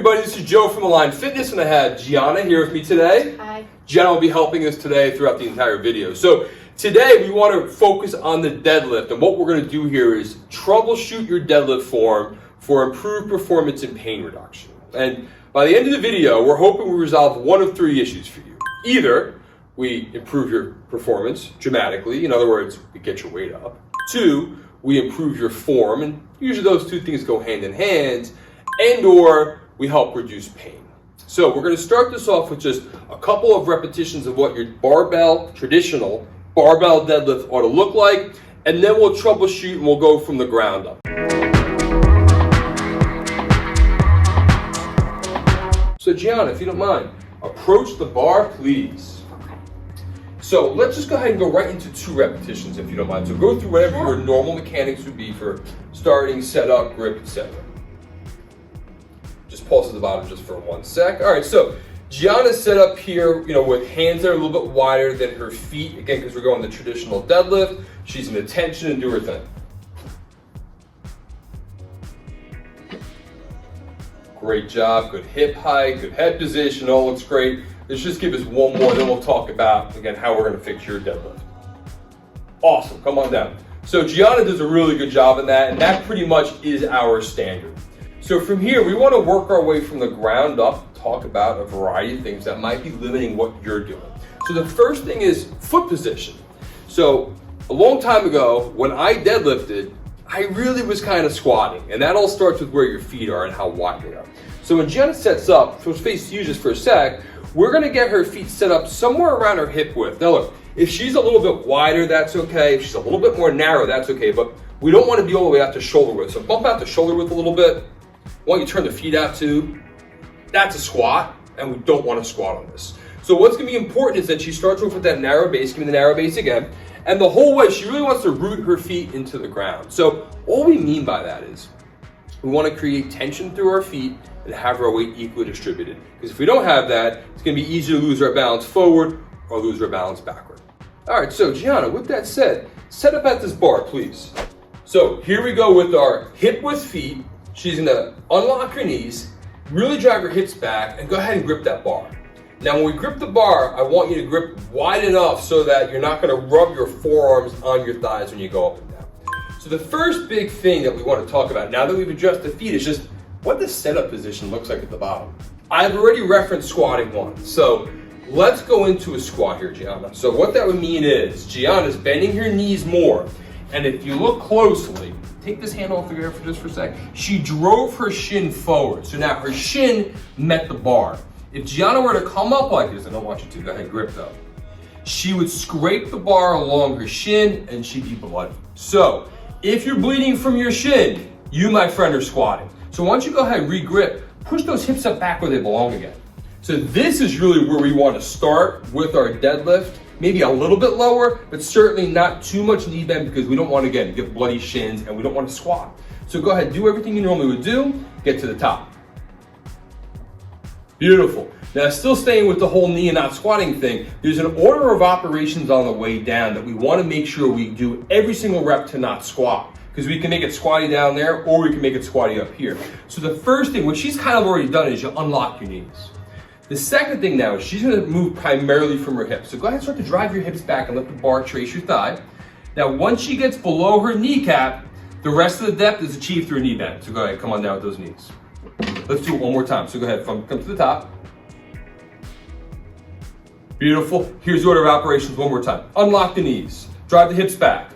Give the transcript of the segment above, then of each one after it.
everybody, this is Joe from Align Fitness, and I have Giana here with me today. Hi. Giana will be helping us today throughout the entire video. So today we want to focus on the deadlift, and what we're going to do here is troubleshoot your deadlift form for improved performance and pain reduction. And by the end of the video, we're hoping we resolve one of three issues for you. Either we improve your performance dramatically, in other words, we get your weight up. Two, we improve your form, and usually those two things go hand in hand, and or we help reduce pain. So we're going to start this off with just a couple of repetitions of what your traditional barbell deadlift ought to look like, and then we'll troubleshoot and we'll go from the ground up. So Giana, if you don't mind, approach the bar, please. So let's just go ahead and go right into 2 repetitions, if you don't mind. So go through whatever your normal mechanics would be for starting, setup, grip, etc. Just pulse at the bottom just for 1 sec. All right, so Giana's set up here, with hands that are a little bit wider than her feet. Again, because we're going the traditional deadlift. She's in attention and do her thing. Great job, good hip height, good head position, all looks great. Let's just give us one more, then we'll talk about, again, how we're gonna fix your deadlift. Awesome, come on down. So Giana does a really good job in that, and that pretty much is our standard. So from here, we wanna work our way from the ground up, talk about a variety of things that might be limiting what you're doing. So the first thing is foot position. So a long time ago, when I deadlifted, I really was kind of squatting, and that all starts with where your feet are and how wide they are. So when Giana sets up, so let's face you just for a sec, we're gonna get her feet set up somewhere around her hip width. Now look, if she's a little bit wider, that's okay. If she's a little bit more narrow, that's okay, but we don't wanna be all the way out to shoulder width. So bump out to shoulder width a little bit. Why don't you turn the feet out too? That's a squat, and we don't wanna squat on this. So what's gonna be important is that she starts off with that narrow base, give me the narrow base again, and the whole way, she really wants to root her feet into the ground. So all we mean by that is we want to create tension through our feet and have our weight equally distributed. Because if we don't have that, it's going to be easy to lose our balance forward or lose our balance backward. All right, so Giana, with that said, set up at this bar, please. So here we go with our hip width feet. She's going to unlock her knees, really drive her hips back, and go ahead and grip that bar. Now, when we grip the bar, I want you to grip wide enough so that you're not going to rub your forearms on your thighs when you go up and down. So the first big thing that we want to talk about, now that we've addressed the feet, is just what the setup position looks like at the bottom. I've already referenced squatting once, so let's go into a squat here, Giana. So what that would mean is Giana's bending her knees more, and if you look closely, take this hand off the air for just for a sec, she drove her shin forward. So now her shin met the bar. If Giana were to come up like this, I don't want you to, go ahead, grip though. She would scrape the bar along her shin and she'd be bloody. So if you're bleeding from your shin, you, my friend, are squatting. So once you go ahead and re-grip, push those hips up back where they belong again. So this is really where we want to start with our deadlift. Maybe a little bit lower, but certainly not too much knee bend because we don't want to, again, get bloody shins and we don't want to squat. So go ahead, do everything you normally would do, get to the top. Beautiful. Now, still staying with the whole knee and not squatting thing, there's an order of operations on the way down that we want to make sure we do every single rep to not squat, because we can make it squatty down there or we can make it squatty up here. So the first thing, which she's kind of already done, is you unlock your knees. The second thing now is she's going to move primarily from her hips. So go ahead and start to drive your hips back and let the bar trace your thigh. Now, once she gets below her kneecap, the rest of the depth is achieved through a knee bend. So go ahead, come on down with those knees. Let's do it one more time. So go ahead, come to the top. Beautiful. Here's the order of operations one more time. Unlock the knees. Drive the hips back.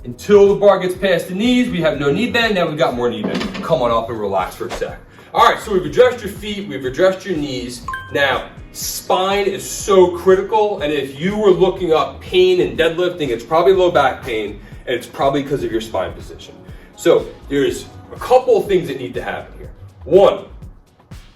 Until the bar gets past the knees, we have no knee bend. Now we've got more knee bend. Come on up and relax for a sec. All right, so we've addressed your feet, we've addressed your knees. Now, spine is so critical, and if you were looking up pain and deadlifting, it's probably low back pain, and it's probably because of your spine position. So there's a couple of things that need to happen here. One,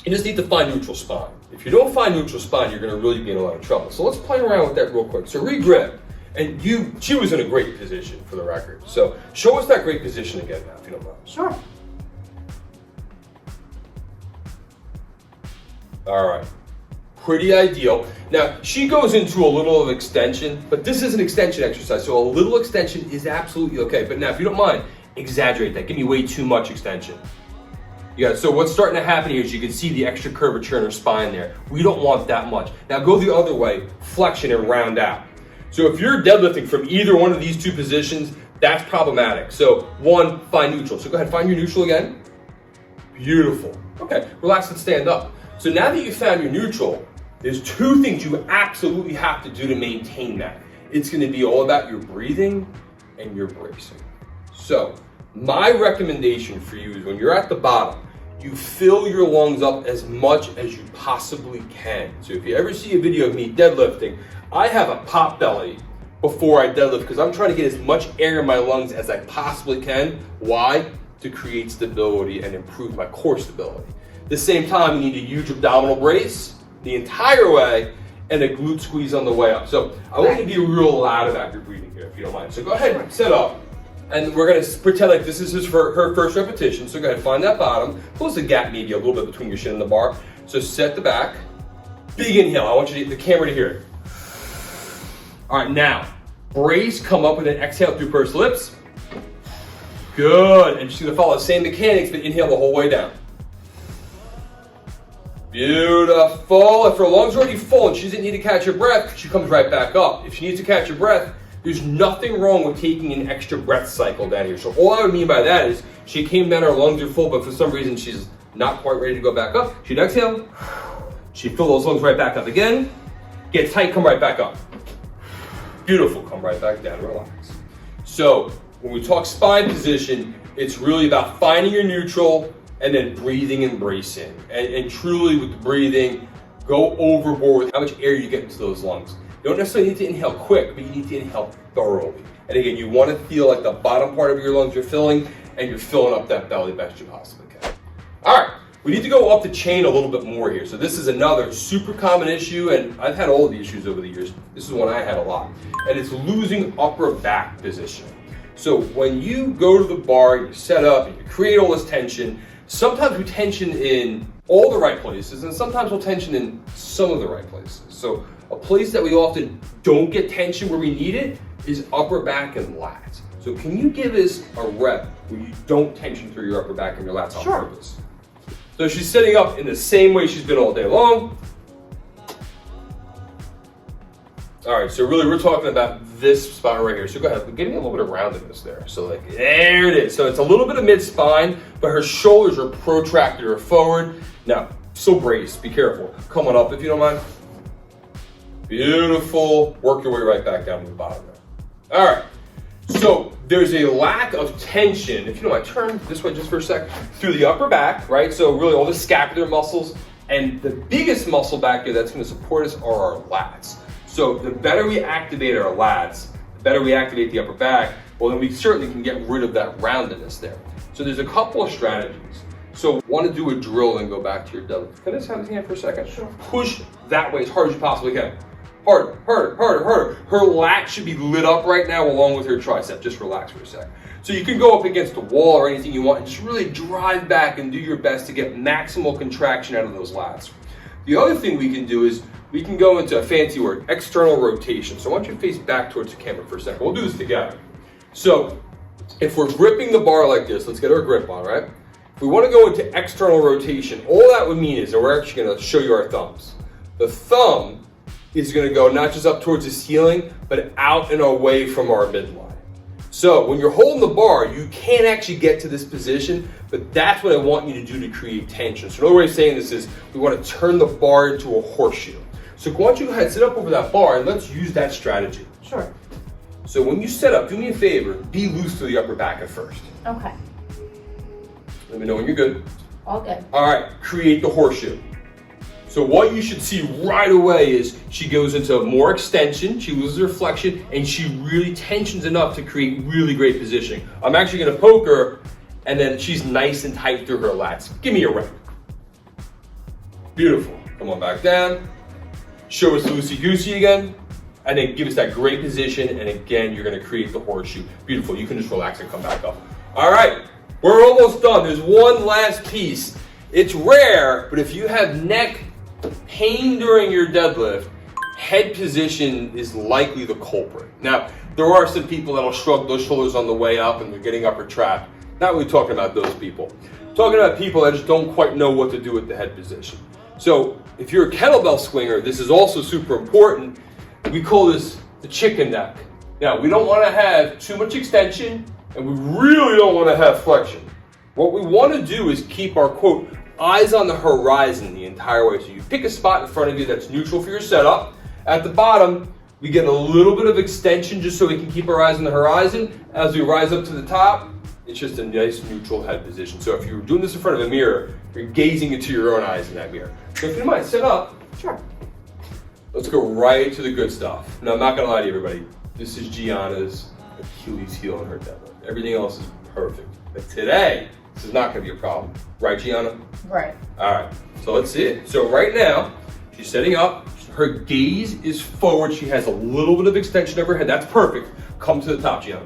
you just need to find neutral spine. If you don't find neutral spine, you're gonna really be in a lot of trouble. So let's play around with that real quick. So re-grip, and she was in a great position for the record. So show us that great position again now, if you don't mind. Sure. All right, pretty ideal. Now, she goes into a little of extension, but this is an extension exercise, so a little extension is absolutely okay. But now, if you don't mind, exaggerate that. Give me way too much extension. Yeah, so what's starting to happen here is you can see the extra curvature in her spine there. We don't want that much. Now go the other way, flexion and round out. So if you're deadlifting from either one of these two positions, that's problematic. So one, find neutral. So go ahead, find your neutral again. Beautiful. Okay, relax and stand up. So now that you found your neutral, there's two things you absolutely have to do to maintain that. It's gonna be all about your breathing and your bracing. So my recommendation for you is when you're at the bottom, you fill your lungs up as much as you possibly can. So if you ever see a video of me deadlifting, I have a pop belly before I deadlift because I'm trying to get as much air in my lungs as I possibly can. Why? To create stability and improve my core stability. At the same time, you need a huge abdominal brace the entire way and a glute squeeze on the way up. So I want you to be real loud about your breathing here, if you don't mind. So go ahead and sit up. And we're gonna pretend like this is her first repetition. So go ahead, find that bottom. Close the gap maybe a little bit between your shin and the bar. So set the back. Big inhale. I want you to, the camera to hear it. All right, now brace. Come up with an exhale through pursed lips. Good. And she's gonna follow the same mechanics, but inhale the whole way down. Beautiful. If her lungs are already full and she doesn't need to catch her breath, she comes right back up. If she needs to catch her breath, there's nothing wrong with taking an extra breath cycle down here. So all I would mean by that is she came down, her lungs are full, but for some reason she's not quite ready to go back up. She'd exhale. She'd fill those lungs right back up again. Get tight, come right back up. Beautiful, come right back down, relax. So when we talk spine position, it's really about finding your neutral and then breathing and bracing. And truly with the breathing, go overboard with how much air you get into those lungs. You don't necessarily need to inhale quick, but you need to inhale thoroughly. And again, you want to feel like the bottom part of your lungs are filling and you're filling up that belly best you possibly can. All right, we need to go up the chain a little bit more here. So this is another super common issue, and I've had all of the issues over the years. This is one I had a lot, and it's losing upper back position. So when you go to the bar, you set up, and you create all this tension, sometimes we tension in all the right places, and sometimes we'll tension in some of the right places. So a place that we often don't get tension where we need it is upper back and lats. So can you give us a rep where you don't tension through your upper back and your lats on purpose? So she's sitting up in the same way she's been all day long. All right, so really we're talking about this spot right here. So go ahead, give me a little bit of roundedness there. So like, there it is. So it's a little bit of mid-spine, but her shoulders are protracted or forward. Now, still brace, be careful. Come on up if you don't mind. Beautiful. Work your way right back down to the bottom there. All right. So there's a lack of tension, if you don't mind, turn this way just for a sec, through the upper back, right? So really all the scapular muscles, and the biggest muscle back here that's going to support us are our lats. So the better we activate our lats, the better we activate the upper back, well then we certainly can get rid of that roundedness there. So there's a couple of strategies. So want to do a drill and go back to your deadlift. Can I just have this hand for a second? Sure. Push that way as hard as you possibly can. Harder, harder, harder, harder. Her lat should be lit up right now along with her tricep. Just relax for a sec. So you can go up against the wall or anything you want and just really drive back and do your best to get maximal contraction out of those lats. The other thing we can do is we can go into a fancy word, external rotation. So I want you to face back towards the camera for a second. We'll do this together. So if we're gripping the bar like this, let's get our grip on, right? If we want to go into external rotation, all that would mean is, and we're actually going to show you our thumbs. The thumb is going to go not just up towards the ceiling, but out and away from our midline. So when you're holding the bar, you can't actually get to this position, but that's what I want you to do to create tension. So another way of saying this is we want to turn the bar into a horseshoe. So why don't you go ahead, sit up over that bar, and let's use that strategy. Sure. So when you set up, do me a favor, be loose to the upper back at first. Okay. Let me know when you're good. All good. All right, create the horseshoe. So what you should see right away is she goes into more extension, she loses her flexion, and she really tensions enough to create really great positioning. I'm actually gonna poke her, and then she's nice and tight through her lats. Give me a rep. Beautiful. Come on back down. Show us loosey-goosey again, and then give us that great position, and again, you're gonna create the horseshoe. Beautiful, you can just relax and come back up. All right, we're almost done. There's one last piece. It's rare, but if you have neck pain during your deadlift, head position is likely the culprit. Now, there are some people that'll shrug those shoulders on the way up and they're getting upper trap. Not really talking about those people. talking about people that just don't quite know what to do with the head position. So if you're a kettlebell swinger, this is also super important. We call this the chicken neck. Now, we don't want to have too much extension, and we really don't want to have flexion. What we want to do is keep our, quote, eyes on the horizon the entire way. So you pick a spot in front of you that's neutral for your setup. At the bottom, we get a little bit of extension just so we can keep our eyes on the horizon. As we rise up to the top, it's just a nice neutral head position. So if you're doing this in front of a mirror, you're gazing into your own eyes in that mirror. So if you don't mind, sit up. Sure. Let's go right to the good stuff. Now, I'm not gonna lie to you, everybody. This is Giana's Achilles heel in her deadlift. Everything else is perfect. But today, this is not gonna be a problem. Right, Giana? Right. All right, so let's see it. So right now, she's setting up. Her gaze is forward. She has a little bit of extension of her head. That's perfect. Come to the top, Giana.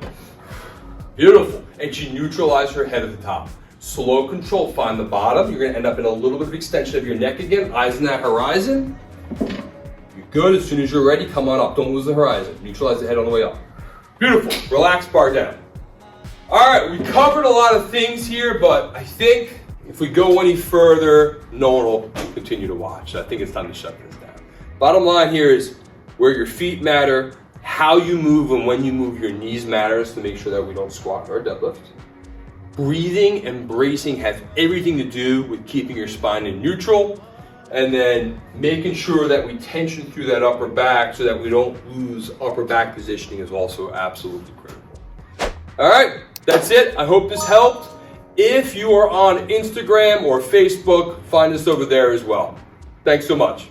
Beautiful. And she neutralized her head at the top. Slow control, find the bottom. You're gonna end up in a little bit of extension of your neck again. Eyes in that horizon. You're good. As soon as you're ready, come on up. Don't lose the horizon. Neutralize the head on the way up. Beautiful. Relax, bar down. All right, we covered a lot of things here, but I think if we go any further, no one will continue to watch. I think it's time to shut this down. Bottom line here is where your feet matter, how you move and when you move your knees matters to make sure that we don't squat or deadlift. Breathing and bracing have everything to do with keeping your spine in neutral, and then making sure that we tension through that upper back so that we don't lose upper back positioning is also absolutely critical. All right, that's it. I hope this helped. If you are on Instagram or Facebook, find us over there as well. Thanks so much.